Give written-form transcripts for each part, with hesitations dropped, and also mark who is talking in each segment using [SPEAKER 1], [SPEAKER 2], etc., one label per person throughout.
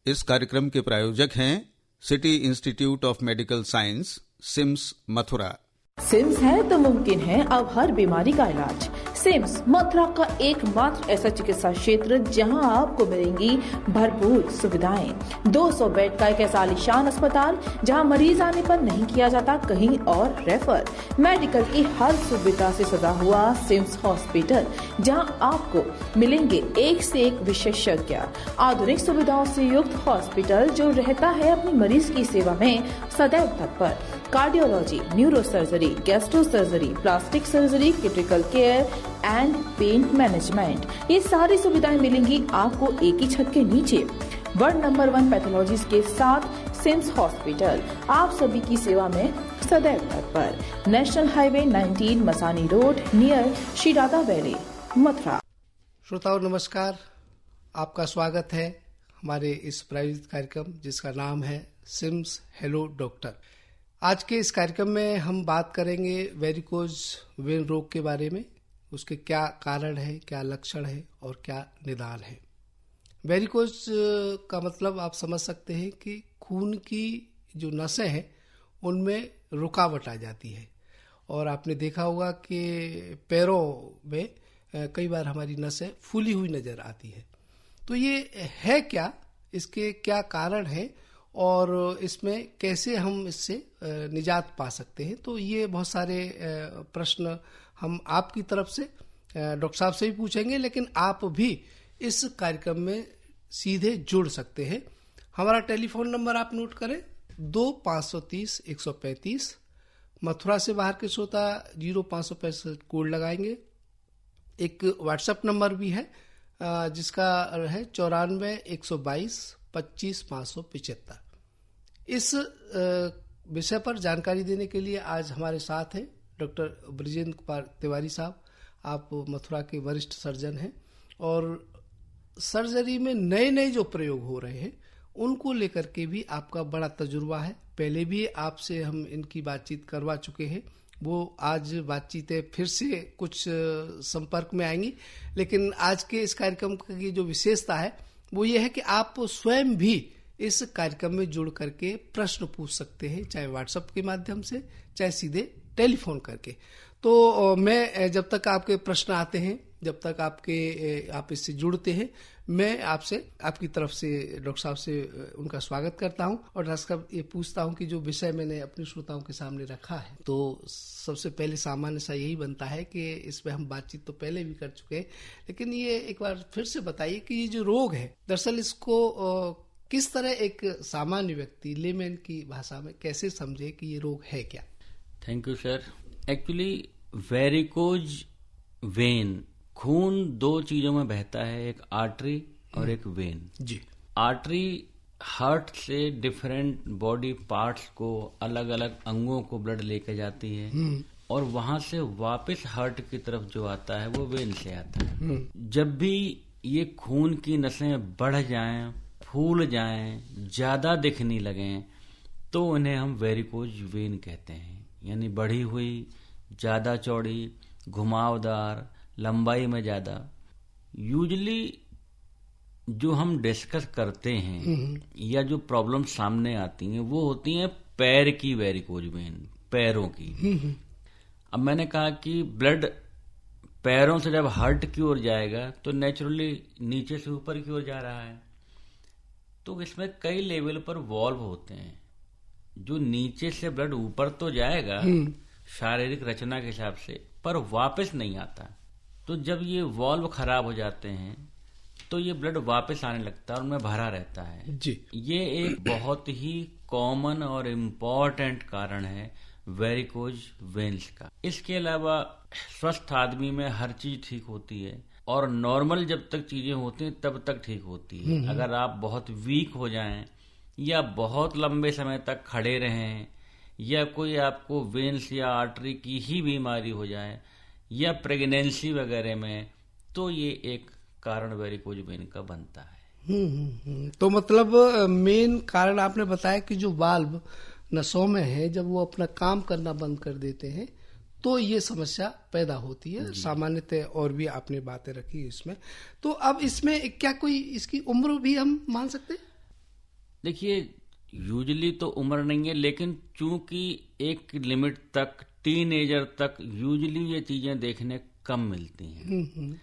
[SPEAKER 1] इस कार्यक्रम के प्रायोजक हैं City Institute of Medical Science, CIMS, Mathura.
[SPEAKER 2] CIMS है तो मुमकिन है अब हर बीमारी का इलाज। सिम्स मथुरा का एकमात्र ऐसा चिकित्सा क्षेत्र जहां आपको मिलेंगी भरपूर सुविधाएं। 200 बेड का एक ऐसा आलीशान अस्पताल जहां मरीज आने पर नहीं किया जाता कहीं और रेफर। मेडिकल की हर सुविधा से सजा हुआ सिम्स हॉस्पिटल जहां आपको मिलेंगे एक से एक विशेषज्ञ। आधुनिक सुविधाओं से युक्त हॉस्पिटल जो रहता है अपनी मरीज की सेवा में सदैव तत्पर। Cardiology, neuro surgery, gastro surgery, plastic surgery, critical care and pain management, ये सारी सुविधाएं मिलेंगी आपको एक ही छत के नीचे। वर्ल्ड नंबर 1 पैथोलॉजीज के साथ सिम्स हॉस्पिटल आप सभी की सेवा में सदैव तत्पर। National highway 19, Masani road, near Shri Radha Valley, Mathura.
[SPEAKER 3] श्रोताओं नमस्कार, आपका स्वागत है हमारे इस प्रायोजित कार्यक्रम जिसका नाम है सिम्स हेलो डॉक्टर। आज के इस कार्यक्रम में हम बात करेंगे वेरिकोज वेन रोग के बारे में, उसके क्या कारण है, क्या लक्षण है और क्या निदान है। वेरिकोज का मतलब आप समझ सकते हैं कि खून की जो नसें हैं उनमें रुकावट आ जाती है। और आपने देखा होगा कि पैरों में कई बार हमारी नसें फूली हुई नजर आती है। तो ये है क्या, इसके क्या कारण है और इसमें कैसे हम इससे निजात पा सकते हैं। तो ये बहुत सारे प्रश्न हम आपकी तरफ से डॉक्टर साहब से भी पूछेंगे, लेकिन आप भी इस कार्यक्रम में सीधे जुड़ सकते हैं। हमारा टेलीफोन नंबर आप नोट करें, 2530-135। मथुरा से बाहर के श्रोता 0565 कोड लगाएंगे। एक व्हाट्सएप नंबर भी है जिसका है 94-122-25-575। इस विषय पर जानकारी देने के लिए आज हमारे साथ हैं डॉक्टर ब्रजेंद्र कुमार तिवारी साहब। आप मथुरा के वरिष्ठ सर्जन हैं और सर्जरी में नए नए जो प्रयोग हो रहे हैं उनको लेकर के भी आपका बड़ा तजुर्बा है। पहले भी आपसे हम इनकी बातचीत करवा चुके हैं, वो आज बातचीतें फिर से कुछ संपर्क में आएंगी। लेकिन आज के इस कार्यक्रम की जो विशेषता है वो ये है कि आप स्वयं भी इस कार्यक्रम में जुड़ करके प्रश्न पूछ सकते हैं, चाहे व्हाट्सएप के माध्यम से, चाहे सीधे टेलीफोन करके। तो मैं जब तक आपके प्रश्न आते हैं, जब तक आप इससे जुड़ते हैं, मैं आपसे आपकी तरफ से डॉक्टर साहब से उनका स्वागत करता हूं और डॉक्टर साहब ये पूछता हूं कि जो विषय मैंने अपने श्रोताओं के सामने रखा है, तो सबसे पहले सामान्य सा यही बनता है कि इसमें हम बातचीत तो पहले भी कर चुके हैं, लेकिन ये एक बार फिर से बताइए कि ये जो रोग है दरअसल इसको किस तरह एक सामान्य व्यक्ति लेमैन की भाषा में कैसे समझे कि ये रोग है क्या।
[SPEAKER 4] Thank you sir. Actually varicose vein, खून दो चीजों में बहता है, एक आर्टरी और एक वेन
[SPEAKER 3] जी।
[SPEAKER 4] आर्टरी हार्ट से डिफरेंट बॉडी पार्ट्स को, अलग अलग अंगों को ब्लड लेके जाती है और वहां से वापस हार्ट की तरफ जो आता है वो वेन से आता है। जब भी ये खून की नसें बढ़ जाएं, फूल जाएं, ज्यादा दिखने लगें, तो उन्हें हम वेरिकोज वेन कहते हैं। यानी बढ़ी हुई, ज्यादा चौड़ी, घुमावदार, लंबाई में ज्यादा। यूजली जो हम डिस्कस करते हैं या जो प्रॉब्लम सामने आती हैं वो होती हैं पैर की वेरिकोज वेन, पैरों की। अब मैंने कहा कि ब्लड पैरों से जब हार्ट की ओर जाएगा तो नेचुरली नीचे से ऊपर की ओर जा रहा है, तो इसमें कई लेवल पर वॉल्व होते हैं। जो नीचे से ब्लड ऊपर तो जाएगा शारीरिक रचना के हिसाब से, पर वापस नहीं आता। तो जब ये वॉल्व खराब हो जाते हैं तो ये ब्लड वापस आने लगता है और उनमें भरा रहता है
[SPEAKER 3] जी।
[SPEAKER 4] ये एक बहुत ही कॉमन और इम्पोर्टेंट कारण है वेरिकोज वेन्स का। इसके अलावा स्वस्थ आदमी में हर चीज ठीक होती है और नॉर्मल जब तक चीजें होती हैं तब तक ठीक होती है। अगर आप बहुत वीक हो जाएं या बहुत लंबे समय तक खड़े रहें या कोई आपको वेन्स या आर्टरी की ही बीमारी हो जाए या प्रेगनेंसी वगैरह में, तो ये एक कारण वेरिकोज वेन का बनता है।
[SPEAKER 3] तो मतलब मेन कारण आपने बताया कि जो वाल्व नसों में है जब वो अपना काम करना बंद कर देते हैं तो ये समस्या पैदा होती है। सामान्यतः और भी आपने बातें रखी इसमें। तो अब इसमें क्या कोई इसकी उम्र भी हम मान सकते हैं?
[SPEAKER 4] देखिए, यूजली तो उम्र नहीं है, लेकिन चूंकि एक लिमिट तक, टीनेजर तक यूजली ये चीजें देखने कम मिलती हैं।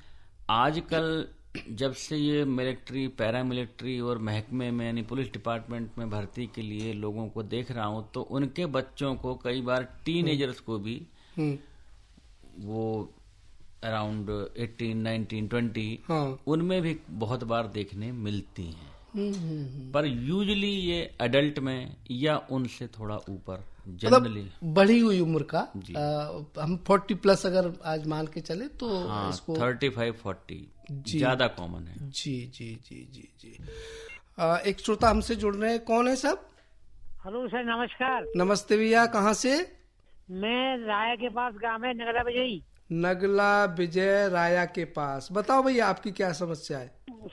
[SPEAKER 4] आजकल जब से ये मिलिट्री, पैरामिलिट्री और महकमे में यानी पुलिस डिपार्टमेंट में भर्ती के लिए लोगों को देख रहा हूं, तो उनके बच्चों को कई बार टीनेजर्स को भी वो अराउंड 18, 19, 20 उनमें भी बहुत बार देखने मिलती हैं। पर यूजली ये अडल्ट में या उनसे थोड़ा ऊपर जनरली
[SPEAKER 3] बढ़ी हुई उम्र का हम 40+ अगर आज मान के चले तो इसको
[SPEAKER 4] 35-40 ज्यादा कॉमन है।
[SPEAKER 3] जी जी जी जी जी। एक श्रोता हमसे जुड़ रहे हैं, कौन है साहब?
[SPEAKER 5] हेलो सर, नमस्कार।
[SPEAKER 3] नमस्ते भैया, कहाँ से?
[SPEAKER 5] मैं राया के पास गांव है नगला विजयी।
[SPEAKER 3] नगला विजय, राया के पास। बताओ भैया, आपकी क्या समस्या है?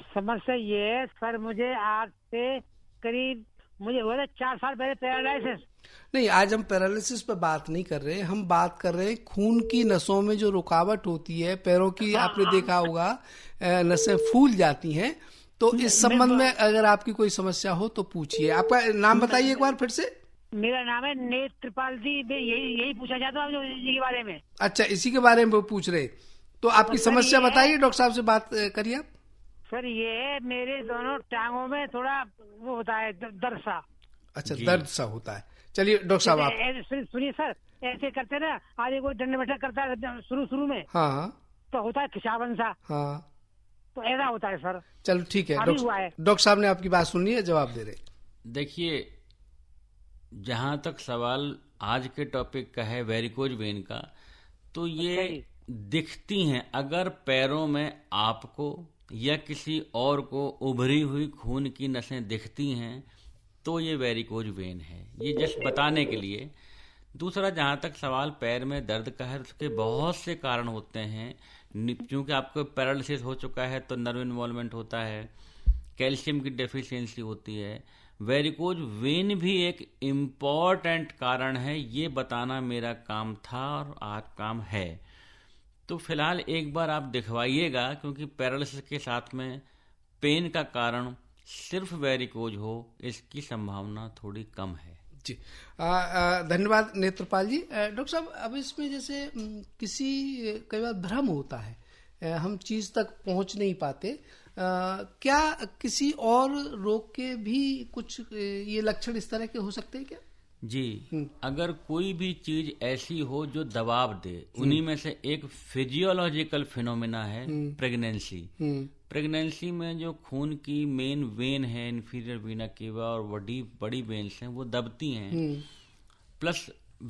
[SPEAKER 5] समस्या ये है सर, मुझे आज से करीब मुझे हुआ था 4 साल पहले पैरालिसिस।
[SPEAKER 3] नहीं, आज हम पैरालिसिस पे बात नहीं कर रहे, हम बात कर रहे हैं खून की नसों में जो रुकावट होती है, पैरों की आपने देखा होगा नसें फूल जाती हैं। तो इस संबंध में अगर आपकी कोई समस्या हो तो पूछिए। आपका नाम बताइए एक बार फिर से।
[SPEAKER 5] मेरा नाम है नेत्रपाल जी। यही पूछा जाता है इसी के बारे में।
[SPEAKER 3] अच्छा, इसी के बारे में पूछ रहे, तो आपकी समस्या बताइए, डॉक्टर साहब से बात करिए आप।
[SPEAKER 5] सर ये मेरे दोनों टांगों में थोड़ा वो होता है, दर्द सा।
[SPEAKER 3] अच्छा, दर्द सा होता है। चलिए डॉक्टर साहब आप
[SPEAKER 5] सुनिए सर, ऐसे करते ना, आज कोई दंड बैठक करता है शुरू में,
[SPEAKER 3] हाँ
[SPEAKER 5] तो होता है खिंचावन सा,
[SPEAKER 3] हाँ,
[SPEAKER 5] तो ऐसा होता है सर।
[SPEAKER 3] चलो ठीक है, डॉक्टर साहब ने आपकी बात सुनी है, जवाब दे रहे।
[SPEAKER 4] देखिए, जहां तक सवाल आज के टॉपिक का है वेरिकोज वेन का, तो ये दिखती हैं। अगर पैरों में आपको या किसी और को उभरी हुई खून की नसें दिखती हैं तो ये वेरिकोज वेन है। ये जस्ट बताने के लिए। दूसरा, जहां तक सवाल पैर में दर्द का है, उसके बहुत से कारण होते हैं। क्योंकि आपको पैरालिसिस हो चुका है तो नर्व इन्वॉल्वमेंट होता है, कैल्शियम की डेफिशिएंसी होती है। वेरिकोज वेन भी एक इम्पॉर्टेंट कारण है, ये बताना मेरा काम था और आज काम है। तो फिलहाल एक बार आप दिखवाइएगा, क्योंकि पैरालिसिस के साथ में पेन का कारण सिर्फ वेरिकोज हो, इसकी संभावना थोड़ी कम है।
[SPEAKER 3] जी, धन्यवाद नेत्रपाल जी। डॉक्टर साहब, अब इसमें जैसे किसी कई बार भ्रम होता है, हम चीज तक पहुंच नहीं पाते, क्या किसी और रोग के भी कुछ ये लक्षण इस तरह के हो सकते हैं क्या?
[SPEAKER 4] जी, अगर कोई भी चीज ऐसी हो जो दबाव दे, उन्हीं में से एक फिजियोलॉजिकल फिनोमिना है प्रेगनेंसी। प्रेगनेंसी में जो खून की मेन वेन है, इंफीरियर वीना केवा, और बड़ी वेन्स हैं, वो दबती हैं। प्लस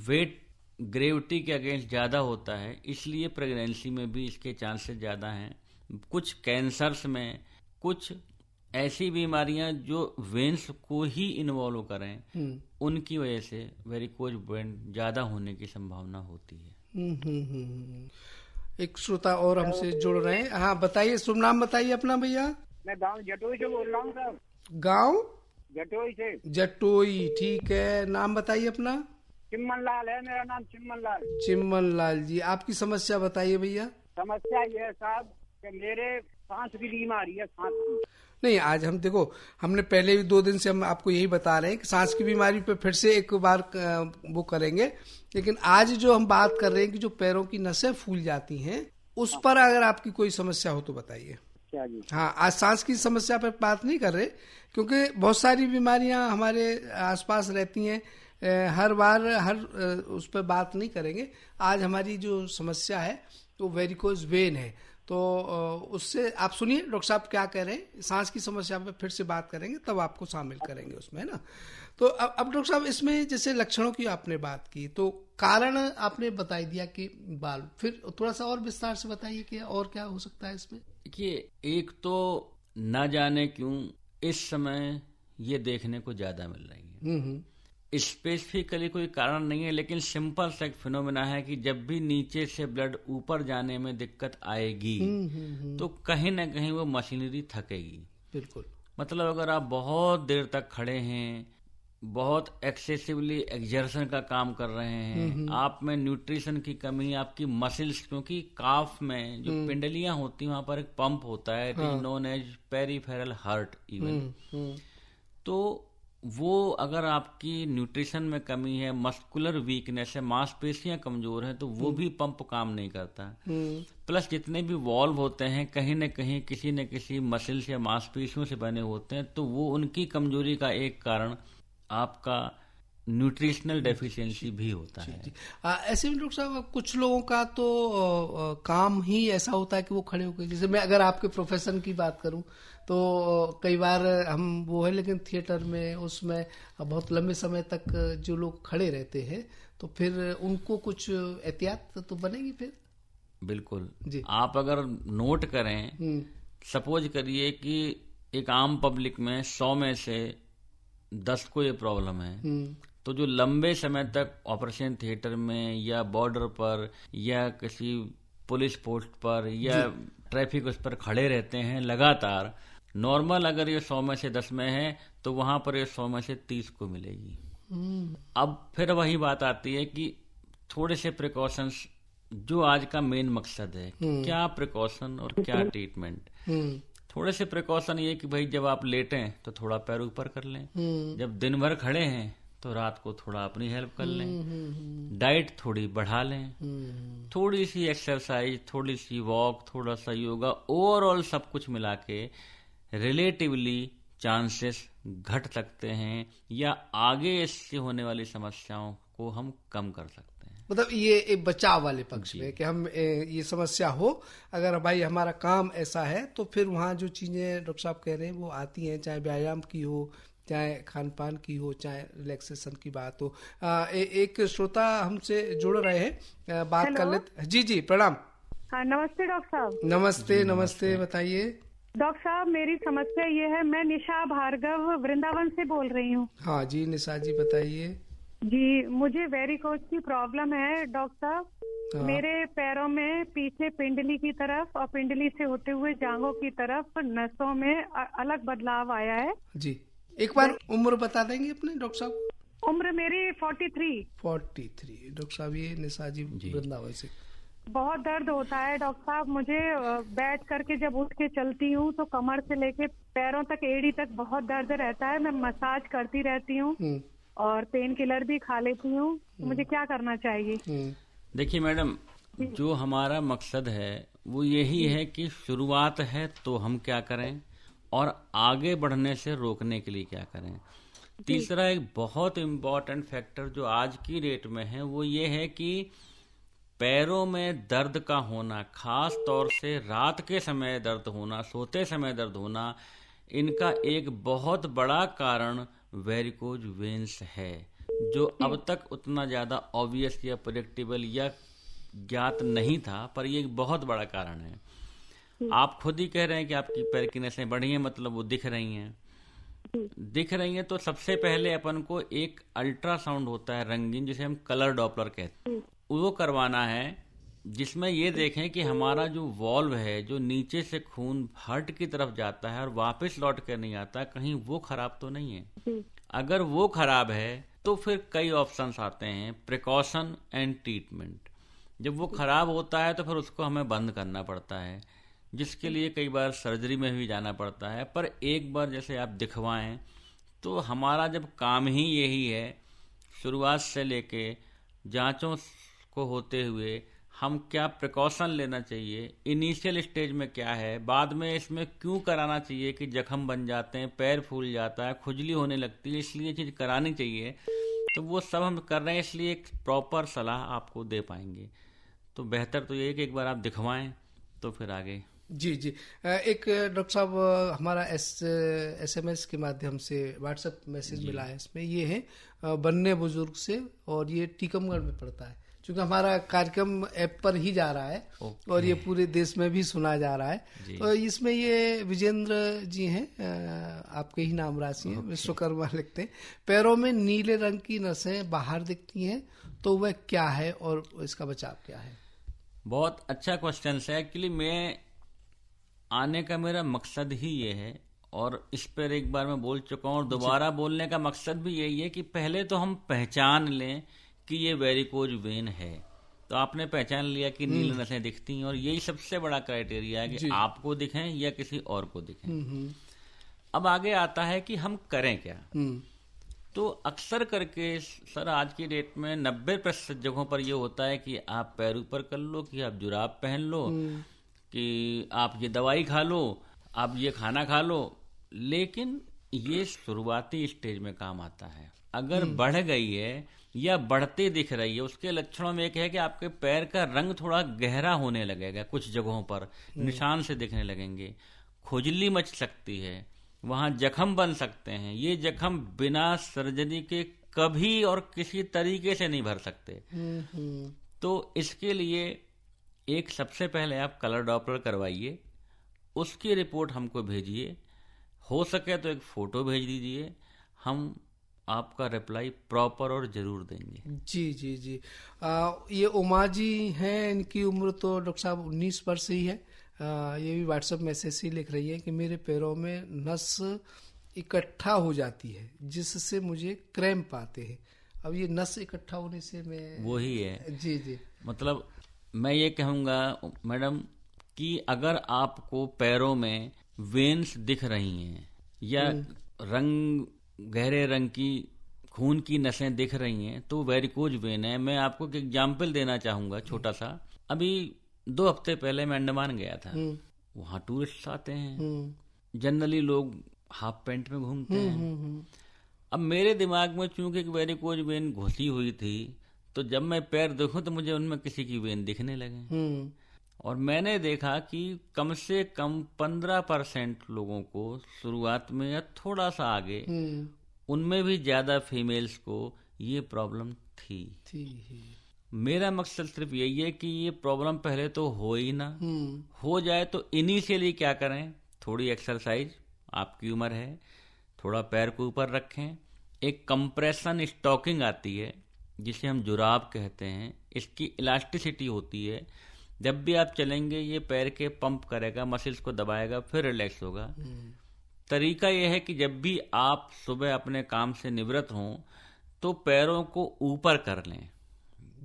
[SPEAKER 4] वेट ग्रेविटी के अगेंस्ट ज्यादा होता है, इसलिए प्रेगनेंसी में भी इसके चांसेस ज्यादा हैं। कुछ कैंसर्स में, कुछ ऐसी बीमारियां जो वेन्स को ही इन्वॉल्व करें, उनकी वजह से वेरिकोज वेन ज्यादा होने की संभावना होती है।
[SPEAKER 3] एक श्रोता और हमसे जुड़ रहे हैं। हाँ बताइए, शुभ नाम बताइए अपना भैया।
[SPEAKER 5] मैं गांव जटोई से बोल रहा हूँ साहब।
[SPEAKER 3] गांव
[SPEAKER 5] जटोई से।
[SPEAKER 3] जटोई, ठीक है। नाम बताइए अपना।
[SPEAKER 5] चिम्मन लाल है मेरा नाम, चिम्मन लाल।
[SPEAKER 3] चिम्मन लाल जी, आपकी समस्या बताइए भैया।
[SPEAKER 5] समस्या ये है साहब कि मेरे सांस की बीमारी है, सांस की।
[SPEAKER 3] नहीं, आज हम देखो, हमने पहले भी 2 दिन से हम आपको यही बता रहे हैं कि सांस की बीमारी पे फिर से एक बार वो करेंगे, लेकिन आज जो हम बात कर रहे हैं कि जो पैरों की नसें फूल जाती हैं, उस पर अगर आपकी कोई समस्या हो तो बताइए।
[SPEAKER 5] क्या जी?
[SPEAKER 3] हाँ, आज सांस की समस्या पर बात नहीं कर रहे, क्योंकि बहुत सारी बीमारियां हमारे आसपास रहती हैं, हर बार उस पर बात नहीं करेंगे। आज हमारी जो समस्या है तो वेरिकोज वेन है, तो उससे आप सुनिए डॉक्टर साहब क्या कह रहे हैं। सांस की समस्या पे फिर से बात करेंगे, तब आपको शामिल करेंगे उसमें, है ना। तो अब डॉक्टर साहब, इसमें जैसे लक्षणों की आपने बात की, तो कारण आपने बता दिया कि बाल, फिर थोड़ा सा और विस्तार से बताइए कि और क्या हो सकता है इसमें।
[SPEAKER 4] देखिए, एक तो न जाने क्यों इस समय ये देखने को ज्यादा मिल रही है। स्पेसिफिकली कोई कारण नहीं है, लेकिन सिंपल सा एक फिनोमेना है कि जब भी नीचे से ब्लड ऊपर जाने में दिक्कत आएगी तो कहीं ना कहीं वो मशीनरी थकेगी।
[SPEAKER 3] बिल्कुल। मतलब
[SPEAKER 4] अगर आप बहुत देर तक खड़े हैं, बहुत एक्सेसिवली एक्सर्शन का काम कर रहे हैं, आप में न्यूट्रिशन की कमी, आपकी मसल्स, क्योंकि काफ में जो पिंडलियां होती हैं वहां पर एक पंप होता है, it is known as peripheral heart even. तो वो अगर आपकी न्यूट्रिशन में कमी है, मस्कुलर वीकनेस है, मांसपेशियां कमजोर हैं, तो वो भी पंप काम नहीं करता। प्लस जितने भी वॉल्व होते हैं कहीं न कहीं किसी न किसी मसल्स या मांसपेशियों से बने होते हैं, तो वो उनकी कमजोरी का एक कारण आपका न्यूट्रिशनल डेफिशिएंसी भी होता है।
[SPEAKER 3] ऐसे में डॉक्टर साहब कुछ लोगों का तो काम ही ऐसा होता है कि वो खड़े होकर, जैसे मैं अगर आपके प्रोफेशन की बात करूं तो कई बार हम वो है, लेकिन थिएटर में उसमें बहुत लंबे समय तक जो लोग खड़े रहते हैं तो फिर उनको कुछ एहतियात तो बनेगी फिर।
[SPEAKER 4] बिल्कुल
[SPEAKER 3] जी।
[SPEAKER 4] आप अगर नोट करें, सपोज करिए कि एक आम पब्लिक में 100 में से 10 को ये प्रॉब्लम है, तो जो लंबे समय तक ऑपरेशन थिएटर में या बॉर्डर पर या किसी पुलिस पोस्ट पर या ट्रैफिक उस पर खड़े रहते हैं लगातार, नॉर्मल अगर ये 100 में से 10 में है तो वहां पर ये 100 में से 30 को मिलेगी। अब फिर वही बात आती है कि थोड़े से प्रिकॉशंस, जो आज का मेन मकसद है, क्या प्रिकॉशन और क्या ट्रीटमेंट। थोड़े से प्रिकॉशन ये कि भाई जब आप लेटें तो थोड़ा पैर ऊपर कर लें, जब दिन भर खड़े हैं तो रात को थोड़ा अपनी हेल्प कर लें, डाइट थोड़ी बढ़ा लें, थोड़ी सी एक्सरसाइज, थोड़ी सी वॉक, थोड़ा सा योगा, ओवरऑल सब कुछ मिला के रिलेटिवली चांसेस घट सकते हैं या आगे इससे होने वाली समस्याओं को हम कम कर सकते हैं।
[SPEAKER 3] मतलब ये एक बचाव वाले पक्ष में कि हम ये समस्या हो, अगर भाई हमारा काम ऐसा है तो फिर वहाँ जो चीजें डॉक्टर साहब कह रहे हैं वो आती हैं, चाहे व्यायाम की हो, चाहे खान पान की हो, चाहे रिलैक्सेशन की बात हो। एक श्रोता हमसे जुड़ रहे हैं, बात कर लेते। जी जी प्रणाम।
[SPEAKER 6] हाँ नमस्ते डॉक्टर साहब।
[SPEAKER 3] नमस्ते नमस्ते, बताइए
[SPEAKER 6] डॉक्टर साहब, मेरी समस्या ये है, मैं निशा भार्गव वृंदावन से बोल रही हूँ।
[SPEAKER 3] हाँ जी निशा जी बताइए।
[SPEAKER 6] जी, मुझे वेरिकोज की प्रॉब्लम है डॉक्टर साहब।
[SPEAKER 3] हाँ।
[SPEAKER 6] मेरे पैरों में पीछे पिंडली की तरफ और पिंडली से होते हुए जांघों की तरफ नसों में अलग बदलाव आया है।
[SPEAKER 3] जी, एक बार उम्र बता देंगे अपने डॉक्टर साहब।
[SPEAKER 6] उम्र मेरी 43।
[SPEAKER 3] डॉक्टर साहब ये निशा जी वृंदावन से।
[SPEAKER 6] बहुत दर्द होता है डॉक्टर साहब, मुझे बैठ करके जब उठ के चलती हूँ तो कमर से लेके पैरों तक, एड़ी तक बहुत दर्द रहता है। मैं मसाज करती रहती हूँ और पेन किलर भी खा लेती हूँ। मुझे क्या करना चाहिए?
[SPEAKER 4] देखिए मैडम, जो हमारा मकसद है वो यही है कि शुरुआत है तो हम क्या करें और आगे बढ़ने से रोकने के लिए क्या करें। तीसरा एक बहुत इम्पोर्टेंट फैक्टर जो आज की डेट में है वो ये है कि पैरों में दर्द का होना, खास तौर से रात के समय दर्द होना, सोते समय दर्द होना, इनका एक बहुत बड़ा कारण वेरिकोज वेन्स है, जो अब तक उतना ज्यादा ऑब्वियस या प्रेडिक्टेबल या ज्ञात नहीं था, पर ये एक बहुत बड़ा कारण है। आप खुद ही कह रहे हैं कि आपकी पैर की नसें बढ़ी हैं, मतलब वो दिख रही हैं। तो सबसे पहले अपन को एक अल्ट्रासाउंड होता है रंगीन, जिसे हम कलर डॉपलर कहते हैं, वो करवाना है, जिसमें ये देखें कि हमारा जो वॉल्व है, जो नीचे से खून हार्ट की तरफ जाता है और वापस लौट कर नहीं आता, कहीं वो खराब तो नहीं है। अगर वो खराब है तो फिर कई ऑप्शंस आते हैं, प्रिकॉशन एंड ट्रीटमेंट। जब वो खराब होता है तो फिर उसको हमें बंद करना पड़ता है, जिसके लिए कई बार सर्जरी में भी जाना पड़ता है। पर एक बार जैसे आप दिखवाएं तो हमारा जब काम ही यही है, शुरुआत से लेके जांचों को होते हुए हम क्या प्रिकॉशन लेना चाहिए, इनिशियल स्टेज में क्या है, बाद में इसमें क्यों कराना चाहिए कि जख्म बन जाते हैं, पैर फूल जाता है, खुजली होने लगती है, इसलिए चीज करानी चाहिए, तो वो सब हम कर रहे हैं। इसलिए एक प्रॉपर सलाह आपको दे पाएंगे। तो बेहतर तो ये है कि एक बार आप दिखवाएं तो फिर आगे।
[SPEAKER 3] जी जी, एक डॉक्टर साहब हमारा SMS के माध्यम से व्हाट्सएप मैसेज मिला है, इसमें ये है बन्ने बुजुर्ग से, और ये टीकमगढ़ में पड़ता है, क्योंकि हमारा कार्यक्रम ऐप पर ही जा रहा है और ये पूरे देश में भी सुना जा रहा है। तो इसमें ये विजेंद्र जी हैं, आपके ही नाम राशि है, विश्वकर्मा लिखते हैं। पैरों में नीले रंग की नसें बाहर दिखती हैं, तो वह क्या है और इसका बचाव क्या है?
[SPEAKER 4] बहुत अच्छा क्वेश्चन है। एक्चुअली मैं आने का मेरा मकसद ही ये है, और इस पर एक बार मैं बोल चुका हूँ और दोबारा बोलने का मकसद भी यही है कि पहले तो हम पहचान लें कि ये वेरिकोज वेन है। तो आपने पहचान लिया कि नीली नसें दिखती हैं, और यही सबसे बड़ा क्राइटेरिया है कि आपको दिखें या किसी और को दिखें। अब आगे आता है कि हम करें क्या। तो अक्सर करके सर आज की डेट में 90% जगहों पर ये होता है कि आप पैर ऊपर कर लो, कि आप जुराब पहन लो, कि आप ये दवाई खा लो, आप ये खाना खा लो। लेकिन ये शुरुआती स्टेज में काम आता है। अगर बढ़ गई है या बढ़ते दिख रही है, उसके लक्षणों में एक है कि आपके पैर का रंग थोड़ा गहरा होने लगेगा, कुछ जगहों पर निशान से दिखने लगेंगे, खुजली मच सकती है, वहां जख्म बन सकते हैं। ये जख्म बिना सर्जरी के कभी और किसी तरीके से नहीं भर सकते। तो इसके लिए एक सबसे पहले आप कलर डॉपलर करवाइए, उसकी रिपोर्ट हमको भेजिए, हो सके तो एक फोटो भेज दीजिए, हम आपका रिप्लाई प्रॉपर और जरूर देंगे।
[SPEAKER 3] जी जी जी। ये उमा जी हैं, इनकी उम्र तो डॉक्टर साहब 19 वर्ष ही है। ये भी व्हाट्सएप मैसेज से लिख रही है कि मेरे पैरों में नस इकट्ठा हो जाती है जिससे मुझे क्रैम्प आते हैं। अब ये नस इकट्ठा होने से मैं
[SPEAKER 4] वही है।
[SPEAKER 3] जी जी।
[SPEAKER 4] मतलब मैं ये कहूँगा मैडम कि अगर आपको पैरों में वेन्स दिख रही हैं या रंग गहरे रंग की खून की नसें दिख रही हैं तो वेरिकोज वेन है। मैं आपको एक एग्जाम्पल देना चाहूँगा छोटा सा। अभी 2 हफ्ते पहले मैं अंडमान गया था। वहाँ टूरिस्ट आते हैं, जनरली लोग हाफ पैंट में घूमते हैं। अब मेरे दिमाग में चूंकि एक वेरिकोज वेन घुसी हुई थी, तो जब मैं पैर देखूं तो मुझे उनमें किसी की वेन दिखने लगे। और मैंने देखा कि कम से कम 15% लोगों को शुरुआत में या थोड़ा सा आगे, उनमें भी ज्यादा फीमेल्स को ये प्रॉब्लम थी। मेरा मकसद सिर्फ यही है कि ये प्रॉब्लम पहले तो हो ही ना, हो जाए तो इनिशियली क्या करें, थोड़ी एक्सरसाइज, आपकी उम्र है, थोड़ा पैर को ऊपर रखें। एक कंप्रेशन स्टॉकिंग आती है जिसे हम जुराब कहते हैं, इसकी इलास्टिसिटी होती है। जब भी आप चलेंगे ये पैर के पंप करेगा, मसल्स को दबाएगा, फिर रिलैक्स होगा। तरीका यह है कि जब भी आप सुबह अपने काम से निवृत्त हों तो पैरों को ऊपर कर लें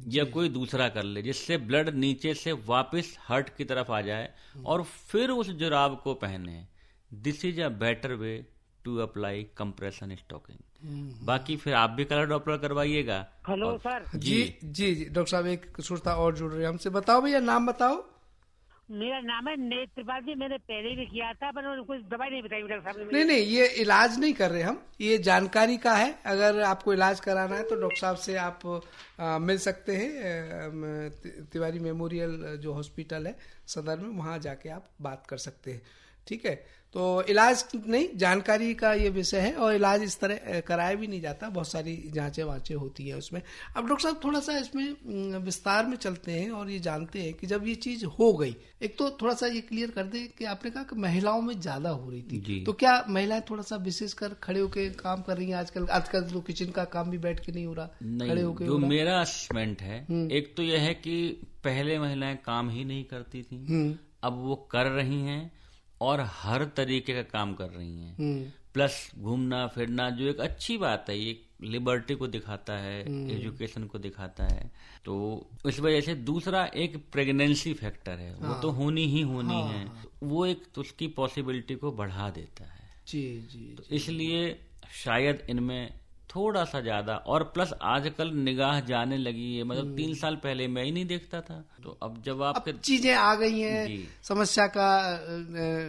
[SPEAKER 4] या कोई दूसरा कर ले, जिससे ब्लड नीचे से वापस हार्ट की तरफ आ जाए, और फिर उस जुराब को पहने। This is a better way to apply compression stocking. बाकी फिर आप भी कलर डॉपलर करवाइएगा।
[SPEAKER 5] Hello sir.
[SPEAKER 3] जी जी जी। डॉक्टर साहब एक श्रोता और जुड़ रहे हैं हमसे। बताओ भैया, नाम बताओ।
[SPEAKER 5] मेरा नाम है नेत्र त्रिपाठी। मैंने पहले भी किया था पर कुछ दवाई नहीं बताई डॉक्टर साहब ने।
[SPEAKER 3] नहीं, ये इलाज नहीं कर रहे हम, ये जानकारी का है। अगर आपको इलाज कराना है तो डॉक्टर साहब से आप मिल सकते हैं। तिवारी मेमोरियल जो हॉस्पिटल है सदर में, वहाँ जाके आप बात कर सकते हैं। ठीक है, तो इलाज नहीं, जानकारी का ये विषय है, और इलाज इस तरह कराया भी नहीं जाता, बहुत सारी जांचें वांचें होती है उसमें। अब डॉक्टर साहब थोड़ा सा इसमें विस्तार में चलते हैं और ये जानते हैं कि जब ये चीज हो गई, एक तो थोड़ा सा ये क्लियर कर दे कि आपने कहा कि महिलाओं में ज्यादा हो रही थी, तो क्या महिलाएं थोड़ा सा विशेषकर खड़े होकर काम कर रही हैं आजकल तो किचन का काम भी बैठ के नहीं हो रहा, खड़े होकर।
[SPEAKER 4] जो मेरा असेसमेंट है, एक तो यह है कि पहले महिलाएं काम ही नहीं करती थी, अब वो कर रही हैं और हर तरीके का काम कर रही हैं। प्लस घूमना फिरना, जो एक अच्छी बात है, ये लिबर्टी को दिखाता है, एजुकेशन को दिखाता है। तो इस वजह से दूसरा एक प्रेगनेंसी फैक्टर है, वो तो होनी ही होनी है, वो एक तो उसकी पॉसिबिलिटी को बढ़ा देता है।
[SPEAKER 3] जी जी।
[SPEAKER 4] तो इसलिए शायद इनमें थोड़ा सा ज्यादा, और प्लस आजकल निगाह जाने लगी है। मतलब 3 साल पहले मैं ही नहीं देखता था, तो अब जब आपके
[SPEAKER 3] चीजें आ गई हैं, समस्या का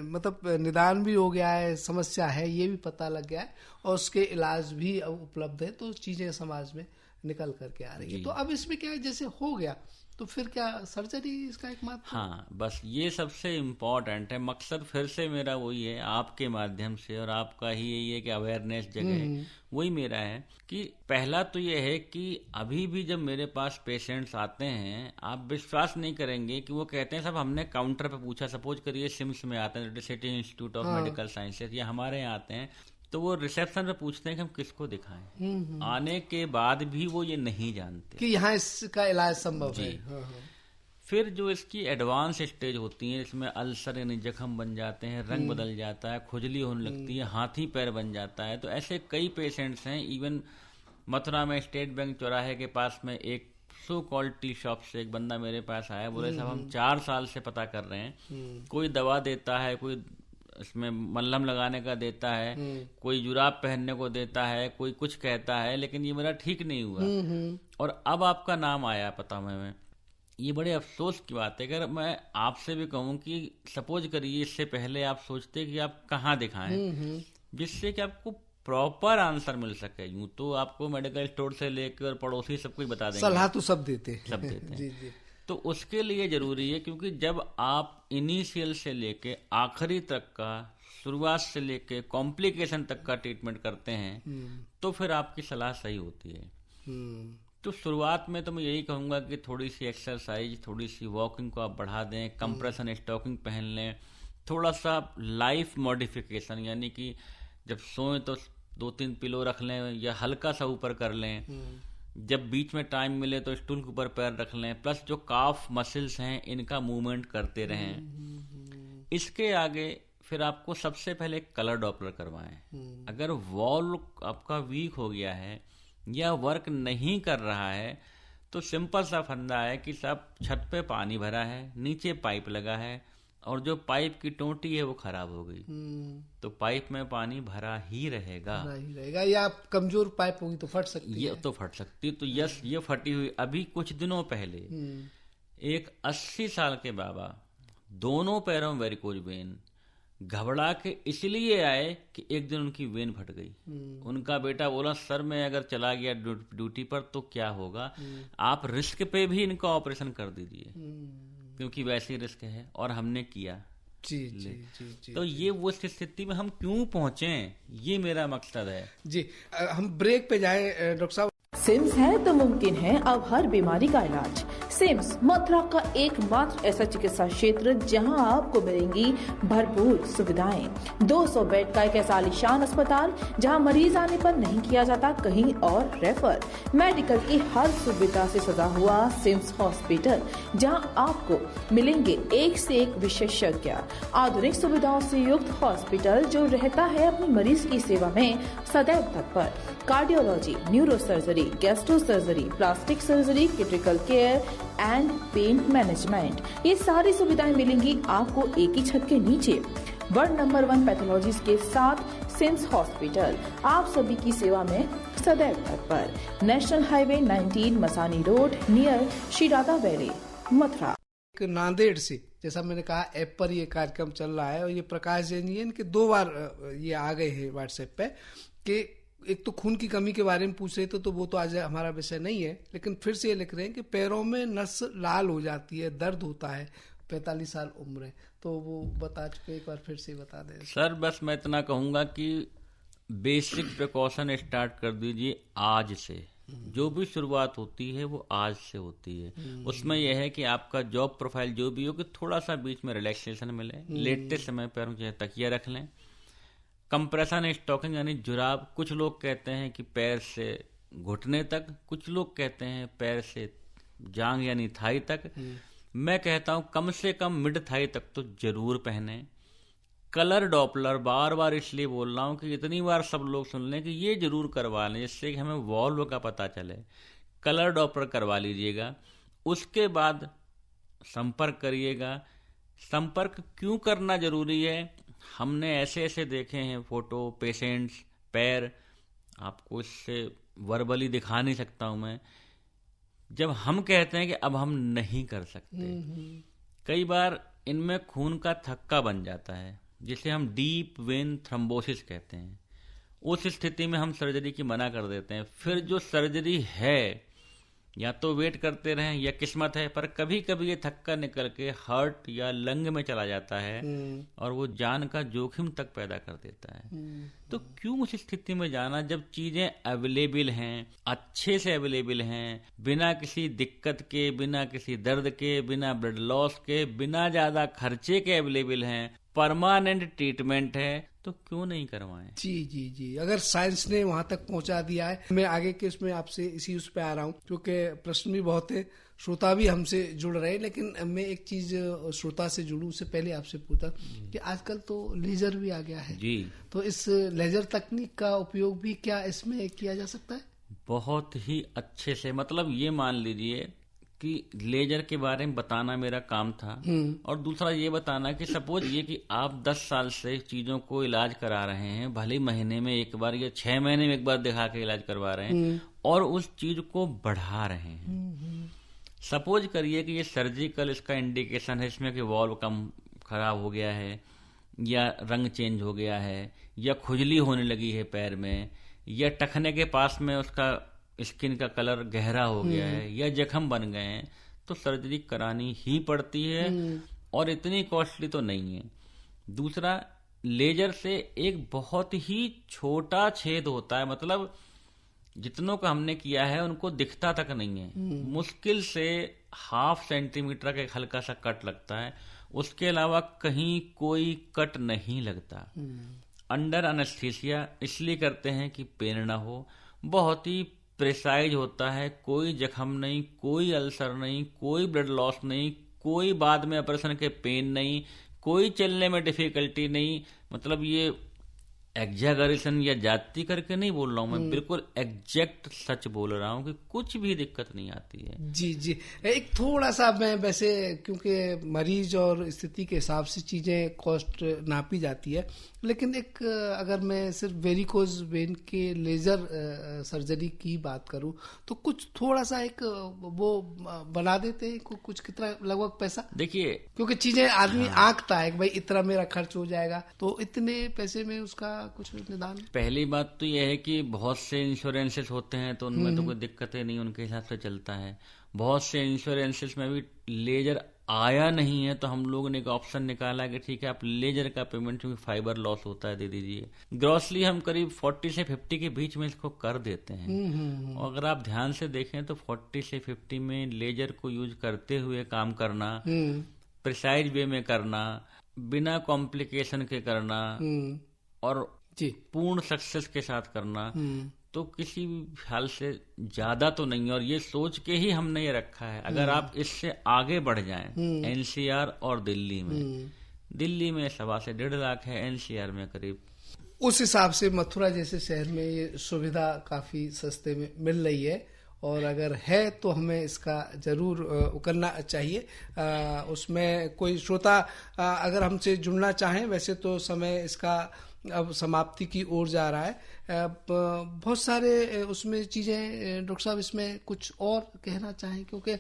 [SPEAKER 3] मतलब निदान भी हो गया है, समस्या है ये भी पता लग गया है, और उसके इलाज भी अब उपलब्ध है, तो चीजें समाज में निकल करके आ रही है। तो अब इसमें क्या है, जैसे हो गया तो फिर क्या सर्जरी इसका एकमात्र?
[SPEAKER 4] हाँ, बस ये सबसे इम्पोर्टेंट है। मकसद फिर से मेरा वही है, आपके माध्यम से, और आपका ही यही है कि अवेयरनेस जगह, वही मेरा है कि पहला तो ये है कि अभी भी जब मेरे पास पेशेंट्स आते हैं, आप विश्वास नहीं करेंगे कि वो कहते हैं साहब हमने काउंटर पे पूछा, सपोज करिए सिम्स में आते हैं, City Institute of medical sciences, या हमारे यहाँ आते हैं, तो वो रिसेप्शन पे पूछते हैं कि हम किसको दिखाएं। आने के बाद भी वो ये नहीं जानते
[SPEAKER 3] कि यहाँ इसका इलाज संभव है।
[SPEAKER 4] फिर जो इसकी एडवांस स्टेज होती है, इसमें अल्सर यानी जख्म बन जाते हैं, रंग बदल जाता है, खुजली होने लगती है, हाथी पैर बन जाता है। तो ऐसे कई पेशेंट्स हैं। इवन मथुरा में स्टेट बैंक चौराहे के पास में एक सो कॉल्ड टी शॉप से एक बंदा मेरे पास आया, बोले साहब हम 4 साल से पता कर रहे हैं, कोई दवा देता है, कोई इसमें मल्हम लगाने का देता है, कोई जुराब पहनने को देता है, कोई कुछ कहता है, लेकिन ये मेरा ठीक नहीं हुआ और अब आपका नाम आया पता में। ये बड़े अफसोस की बात है। अगर मैं आपसे भी कहूँ कि सपोज करिए इससे पहले आप सोचते कि आप कहाँ दिखाएं, जिससे कि आपको प्रॉपर आंसर मिल सके। यूं तो आपको मेडिकल स्टोर से लेकर पड़ोसी सब कुछ बता देंगे,
[SPEAKER 3] सलाह तो सब देते
[SPEAKER 4] हैं
[SPEAKER 3] जी जी।
[SPEAKER 4] तो उसके लिए जरूरी है, क्योंकि जब आप इनिशियल से लेके आखिरी तक का, शुरुआत से लेके कॉम्प्लिकेशन तक का ट्रीटमेंट करते हैं तो फिर आपकी सलाह सही होती है। तो शुरुआत में तो मैं यही कहूँगा कि थोड़ी सी एक्सरसाइज, थोड़ी सी वॉकिंग को आप बढ़ा दें, कंप्रेशन स्टॉकिंग पहन लें, थोड़ा सा लाइफ मॉडिफिकेशन, यानी कि जब सोएं तो 2-3 पिलो रख लें या हल्का सा ऊपर कर लें, जब बीच में टाइम मिले तो स्टूल के ऊपर पैर रख लें, प्लस जो काफ मसल्स हैं इनका मूवमेंट करते रहें। इसके आगे फिर आपको सबसे पहले कलर डॉपलर करवाएं। अगर वॉल्व आपका वीक हो गया है या वर्क नहीं कर रहा है तो सिंपल सा फंदा है कि सब छत पे पानी भरा है, नीचे पाइप लगा है और जो पाइप की टोंटी है वो खराब हो गई, तो पाइप में पानी भरा ही रहेगा
[SPEAKER 3] या कमजोर पाइप होगी तो फट सकती है।
[SPEAKER 4] ये तो फट सकती है। तो यस, ये फटी हुई। अभी कुछ दिनों पहले एक 80 साल के बाबा, दोनों पैरों में वेरिकोज वेन, घबरा के इसलिए आए कि एक दिन उनकी वेन फट गई। उनका बेटा बोला सर मैं अगर चला गया ड्यूटी पर तो क्या होगा, आप रिस्क पे भी इनका ऑपरेशन कर दीजिए, क्योंकि वैसे रिस्क है। और हमने किया।
[SPEAKER 3] जी जी जी जी।
[SPEAKER 4] तो ये वो स्थिति में हम क्यों पहुंचे, ये मेरा मकसद है
[SPEAKER 3] जी। हम ब्रेक पे जाए डॉक्टर साहब।
[SPEAKER 2] सिम्स है तो मुमकिन है अब हर बीमारी का इलाज। सिम्स मथुरा का एकमात्र ऐसा चिकित्सा क्षेत्र जहां आपको मिलेंगी भरपूर सुविधाएं। 200 बेड का एक ऐसा आलीशान अस्पताल जहां मरीज आने पर नहीं किया जाता कहीं और रेफर। मेडिकल की हर सुविधा से सजा हुआ सिम्स हॉस्पिटल जहां आपको मिलेंगे एक से एक विशेषज्ञ। आधुनिक सुविधाओं से युक्त हॉस्पिटल जो रहता है अपनी मरीज की सेवा में सदैव तत्पर। Cardiology, neuro surgery, gastro surgery, plastic surgery, critical care and pain management, ये सारी सुविधाएं मिलेंगी आपको एक ही छत के नीचे। वर्ल्ड नंबर 1 पैथोलॉजीज के साथ सिम्स हॉस्पिटल आप सभी की सेवा में सदैव तत्पर। National highway 19 Masani road near Shri Radha Valley, Mathura.
[SPEAKER 3] Nanded से, जैसा मैंने कहा, ऐप पर ये कार्यक्रम चल रहा है और ये प्रकाश जैन जी इनके 2 बार ये आ गए हैं व्हाट्सएप पे कि एक तो खून की कमी के बारे में पूछ रहे थे, तो वो तो आज हमारा विषय नहीं है, लेकिन फिर से ये लिख रहे हैं कि पैरों में नस लाल हो जाती है, दर्द होता है, 45 साल उम्र है, तो वो बता चुके, एक बार फिर से बता दें
[SPEAKER 4] सर। बस मैं इतना कहूंगा कि बेसिक प्रिकॉशन स्टार्ट कर दीजिए आज से। जो भी शुरुआत होती है वो आज से होती है। उसमें यह है कि आपका जॉब प्रोफाइल जो भी हो कि थोड़ा सा बीच में रिलैक्सेशन मिले, लेटते समय पैरों के तकिया रख लें। कंप्रेशन स्टॉकिंग यानी जुराब, कुछ लोग कहते हैं कि पैर से घुटने तक, कुछ लोग कहते हैं पैर से जांग यानी थाई तक। मैं कहता हूं कम से कम मिड थाई तक तो जरूर पहने। कलर डॉपलर बार बार इसलिए बोल रहा हूं कि इतनी बार सब लोग सुन लें कि ये जरूर करवा लें, जिससे कि हमें वॉल्व का पता चले। कलर डॉपलर करवा लीजिएगा। उसके बाद संपर्क करिएगा। संपर्क क्यों करना जरूरी है, हमने ऐसे ऐसे देखे हैं फोटो पेशेंट्स, पैर, आपको इससे वर्बली दिखा नहीं सकता हूं मैं, जब हम कहते हैं कि अब हम नहीं कर सकते। कई बार इनमें खून का थक्का बन जाता है, जिसे हम डीप वेन थ्रोम्बोसिस कहते हैं। उस स्थिति में हम सर्जरी की मना कर देते हैं। फिर जो सर्जरी है या तो वेट करते रहें या किस्मत है, पर कभी कभी ये थक्का निकल के हार्ट या लंग में चला जाता है और वो जान का जोखिम तक पैदा कर देता है। तो क्यों उस स्थिति में जाना जब चीजें अवेलेबल हैं, अच्छे से अवेलेबल हैं, बिना किसी दिक्कत के, बिना किसी दर्द के, बिना ब्लड लॉस के, बिना ज्यादा खर्चे के अवेलेबल हैं, परमानेंट ट्रीटमेंट है, तो क्यों नहीं करवाएं।
[SPEAKER 3] जी जी जी। अगर साइंस ने वहां तक पहुंचा दिया है, मैं आगे के इसमें आपसे इसी उस पे आ रहा हूं, क्योंकि प्रश्न भी बहुत है, श्रोता भी हमसे जुड़ रहे हैं, लेकिन मैं एक चीज श्रोता से जुड़ूं उससे पहले आपसे पूछा कि आजकल तो लेजर भी आ गया है
[SPEAKER 4] जी,
[SPEAKER 3] तो इस लेजर तकनीक का उपयोग भी क्या इसमें किया जा सकता है?
[SPEAKER 4] बहुत ही अच्छे से। मतलब ये मान लीजिए कि लेजर के बारे में बताना मेरा काम था, और दूसरा ये बताना कि सपोज ये कि आप 10 साल से चीजों को इलाज करा रहे हैं, भले महीने में एक बार या 6 महीने में एक बार दिखा के इलाज करवा रहे हैं, और उस चीज को बढ़ा रहे हैं। सपोज करिए कि ये सर्जिकल इसका इंडिकेशन है इसमें कि वॉल्व कम खराब हो गया है, या रंग चेंज हो गया है, या खुजली होने लगी है पैर में, या टखने के पास में उसका स्किन का कलर गहरा हो गया है, या जख्म बन गए हैं, तो सर्जरी करानी ही पड़ती है, और इतनी कॉस्टली तो नहीं है। दूसरा, लेजर से एक बहुत ही छोटा छेद होता है, मतलब जितनों का हमने किया है उनको दिखता तक नहीं है, मुश्किल से 0.5 सेंटीमीटर का एक हल्का सा कट लगता है, उसके अलावा कहीं कोई कट नहीं लगता। अंडर अनेस्थीसिया इसलिए करते हैं कि पेन ना हो, बहुत ही प्रिसाइज होता है, कोई जख्म नहीं, कोई अल्सर नहीं, कोई ब्लड लॉस नहीं, कोई बाद में ऑपरेशन के पेन नहीं, कोई चलने में डिफिकल्टी नहीं। मतलब ये एग्जैगरेशन या जाति करके नहीं बोल रहा हूं मैं, बिल्कुल एग्जैक्ट सच बोल रहा हूं कि कुछ भी दिक्कत नहीं आती है।
[SPEAKER 3] जी जी, एक थोड़ा सा मैं वैसे, क्योंकि मरीज और स्थिति के हिसाब से चीजें कॉस्ट नापी जाती है, लेकिन एक अगर मैं सिर्फ वेरिकोज वेन के लेजर सर्जरी की बात करूं तो कुछ थोड़ा सा एक वो बना देते हैं कुछ, कितना लगभग पैसा?
[SPEAKER 4] देखिए,
[SPEAKER 3] क्योंकि चीजें आदमी आंकता है कि भाई इतना मेरा खर्च हो जाएगा, तो इतने पैसे में उसका कुछ निदान?
[SPEAKER 4] पहली बात तो यह है कि बहुत से इंश्योरेंसेस होते हैं तो उनमें तो कोई दिक्कतें नहीं, उनके हिसाब से चलता है। बहुत से इंश्योरेंसेस में भी लेजर आया नहीं है तो हम लोगों ने एक ऑप्शन निकाला कि ठीक है आप लेजर का पेमेंट, क्योंकि फाइबर लॉस होता है, दे दीजिए। ग्रॉसली हम करीब 40 से 50 के बीच में इसको कर देते हैं। और अगर आप ध्यान से देखें तो 40 से 50 में लेजर को यूज करते हुए काम करना, प्रिसाइज वे में करना, बिना कॉम्प्लिकेशन के करना, और पूर्ण सक्सेस के साथ करना, तो किसी भी हाल से ज्यादा तो नहीं है। और ये सोच के ही हमने ये रखा है, अगर आप इससे आगे बढ़ जाएं, एनसीआर और दिल्ली में 1.25 से 1.5 लाख है, एनसीआर में करीब,
[SPEAKER 3] उस हिसाब से मथुरा जैसे शहर में ये सुविधा काफी सस्ते में मिल रही है। और अगर है तो हमें इसका जरूर करना चाहिए। उसमें कोई श्रोता अगर हमसे जुड़ना चाहें, वैसे तो समय इसका अब समाप्ति की ओर जा रहा है, बहुत सारे उसमें चीजें डॉक्टर साहब इसमें कुछ और कहना चाहें, क्योंकि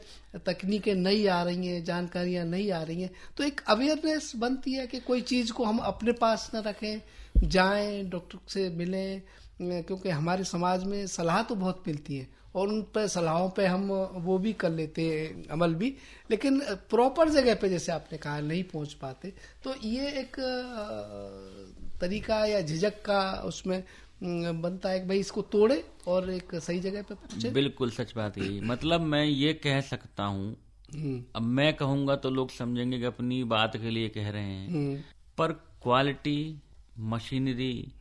[SPEAKER 3] तकनीकें नई आ रही हैं, जानकारियां नई आ रही हैं, तो एक अवेयरनेस बनती है कि कोई चीज को हम अपने पास न रखें, जाएं डॉक्टर से मिलें, क्योंकि हमारे समाज में सलाह तो बहुत मिलती है और उन पर सलाहों पे हम वो भी कर लेते हैं अमल भी, लेकिन प्रॉपर जगह पे जैसे आपने कहा नहीं पहुंच पाते। तो ये एक तरीका या झिझक का उसमें बनता है कि भाई इसको तोड़े और एक सही जगह पे पहुंचे।
[SPEAKER 4] बिल्कुल सच बात है। मतलब मैं ये कह सकता हूँ, अब मैं कहूंगा तो लोग समझेंगे कि अपनी बात के लिए कह रहे हैं, पर क्वालिटी, मशीनरी,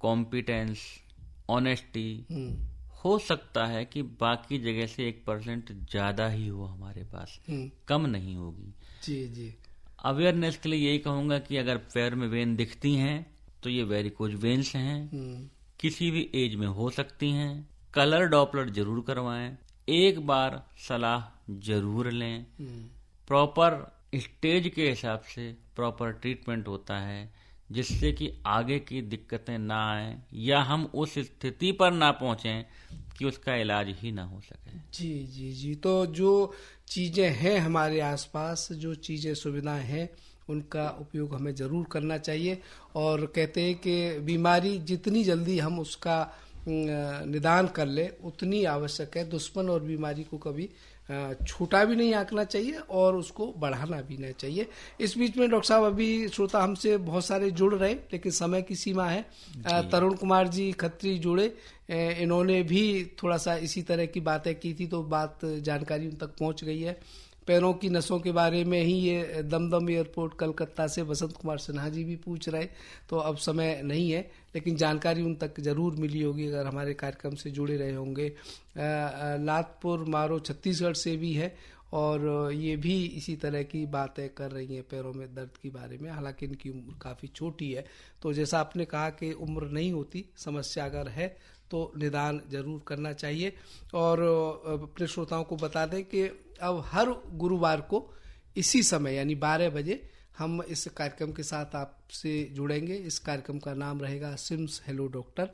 [SPEAKER 4] कॉम्पिटेंस, ऑनेस्टी हो सकता है कि बाकी जगह से 1% ज्यादा ही हो हमारे पास, कम नहीं होगी।
[SPEAKER 3] जी जी।
[SPEAKER 4] अवेयरनेस के लिए यही कहूंगा कि अगर पैर में वेन दिखती हैं तो ये वेरिकोज वेन्स हैं, किसी भी एज में हो सकती हैं। कलर डॉपलर जरूर करवाएं, एक बार सलाह जरूर लें, प्रॉपर स्टेज के हिसाब से प्रॉपर ट्रीटमेंट होता है, जिससे कि आगे की दिक्कतें ना आए या हम उस स्थिति पर ना पहुंचें कि उसका इलाज ही ना हो सके।
[SPEAKER 3] जी जी जी। तो जो चीजें हैं हमारे आसपास, जो चीजें सुविधाएं हैं, उनका उपयोग हमें जरूर करना चाहिए। और कहते हैं कि बीमारी जितनी जल्दी हम उसका निदान कर ले उतनी आवश्यक है। दुश्मन और बीमारी को कभी छोटा भी नहीं आंकना चाहिए और उसको बढ़ाना भी नहीं चाहिए। इस बीच में डॉक्टर साहब अभी श्रोता हमसे बहुत सारे जुड़ रहे, लेकिन समय की सीमा है। तरुण कुमार जी खत्री जुड़े, इन्होंने भी थोड़ा सा इसी तरह की बातें की थी, तो बात जानकारी उन तक पहुंच गई है। पैरों की नसों के बारे में ही ये दमदम एयरपोर्ट कलकत्ता से वसंत कुमार सिन्हा जी भी पूछ रहे, तो अब समय नहीं है, लेकिन जानकारी उन तक जरूर मिली होगी अगर हमारे कार्यक्रम से जुड़े रहे होंगे। लातपुर मारो छत्तीसगढ़ से भी है और ये भी इसी तरह की बातें कर रही हैं पैरों में दर्द के बारे में। हालांकि इनकी उम्र काफ़ी छोटी है, तो जैसा आपने कहा कि उम्र नहीं होती, समस्या अगर है तो निदान जरूर करना चाहिए। और अपने श्रोताओं को बता दें कि अब हर गुरुवार को इसी समय यानी 12 बजे हम इस कार्यक्रम के साथ आपसे जुड़ेंगे। इस कार्यक्रम का नाम रहेगा सिम्स हेलो डॉक्टर।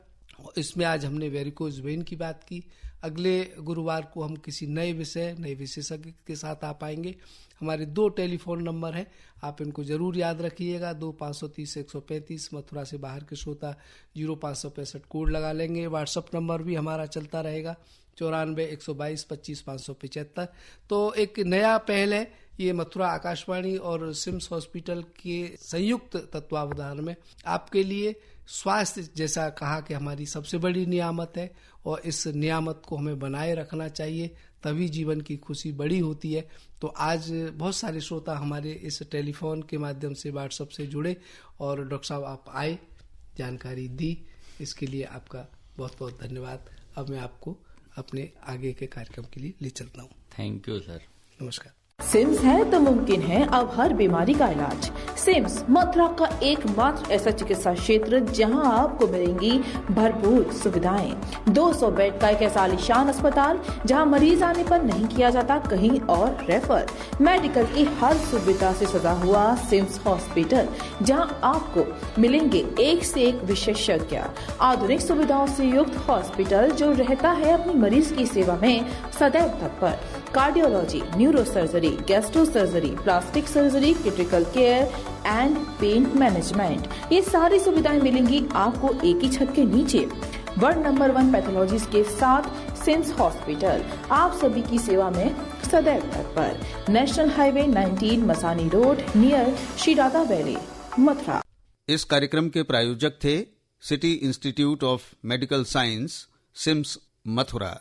[SPEAKER 3] इसमें आज हमने वेरिकोज वेन की बात की। अगले गुरुवार को हम किसी नए विशेषज्ञ के साथ आ पाएंगे। हमारे 2 टेलीफोन नंबर हैं, आप इनको जरूर याद रखिएगा। 2530-135 मथुरा से बाहर के श्रोता 0565 कोड लगा लेंगे। व्हाट्सएप नंबर भी हमारा चलता रहेगा 94-122-25-575। तो एक नया पहल है ये मथुरा आकाशवाणी और सिम्स हॉस्पिटल के संयुक्त तत्वावधान में आपके लिए। स्वास्थ्य जैसा कहा कि हमारी सबसे बड़ी नियामत है और इस नियामत को हमें बनाए रखना चाहिए, तभी जीवन की खुशी बड़ी होती है। तो आज बहुत सारे श्रोता हमारे इस टेलीफोन के माध्यम से व्हाट्सएप से जुड़े और डॉक्टर साहब आप आए, जानकारी दी, इसके लिए आपका बहुत बहुत धन्यवाद। अब मैं आपको अपने आगे के कार्यक्रम के लिए ले चलता हूँ।
[SPEAKER 4] Thank you sir.
[SPEAKER 3] नमस्कार।
[SPEAKER 2] सिम्स है तो मुमकिन है अब हर बीमारी का इलाज। सिम्स मथुरा का एकमात्र ऐसा चिकित्सा क्षेत्र जहां आपको मिलेंगी भरपूर सुविधाएं। 200 बेड का एक ऐसा आलीशान अस्पताल जहां मरीज आने पर नहीं किया जाता कहीं और रेफर। मेडिकल की हर सुविधा से सजा हुआ सिम्स हॉस्पिटल जहां आपको मिलेंगे एक से एक विशेषज्ञ। आधुनिक सुविधाओं से युक्त हॉस्पिटल जो रहता है अपनी मरीज की सेवा में सदैव तत्पर। Cardiology, neuro surgery, gastro surgery, plastic surgery, critical care and pain management, ये सारी सुविधाएं मिलेंगी आपको एक ही छत के नीचे। वर्ल्ड नंबर 1 पैथोलॉजीज के साथ सिम्स हॉस्पिटल आप सभी की सेवा में सदैव तत्पर। National highway 19 Masani road near Shri Radha Valley, Mathura.
[SPEAKER 1] इस कार्यक्रम के प्रायोजक थे City Institute of Medical Science, CIMS, Mathura.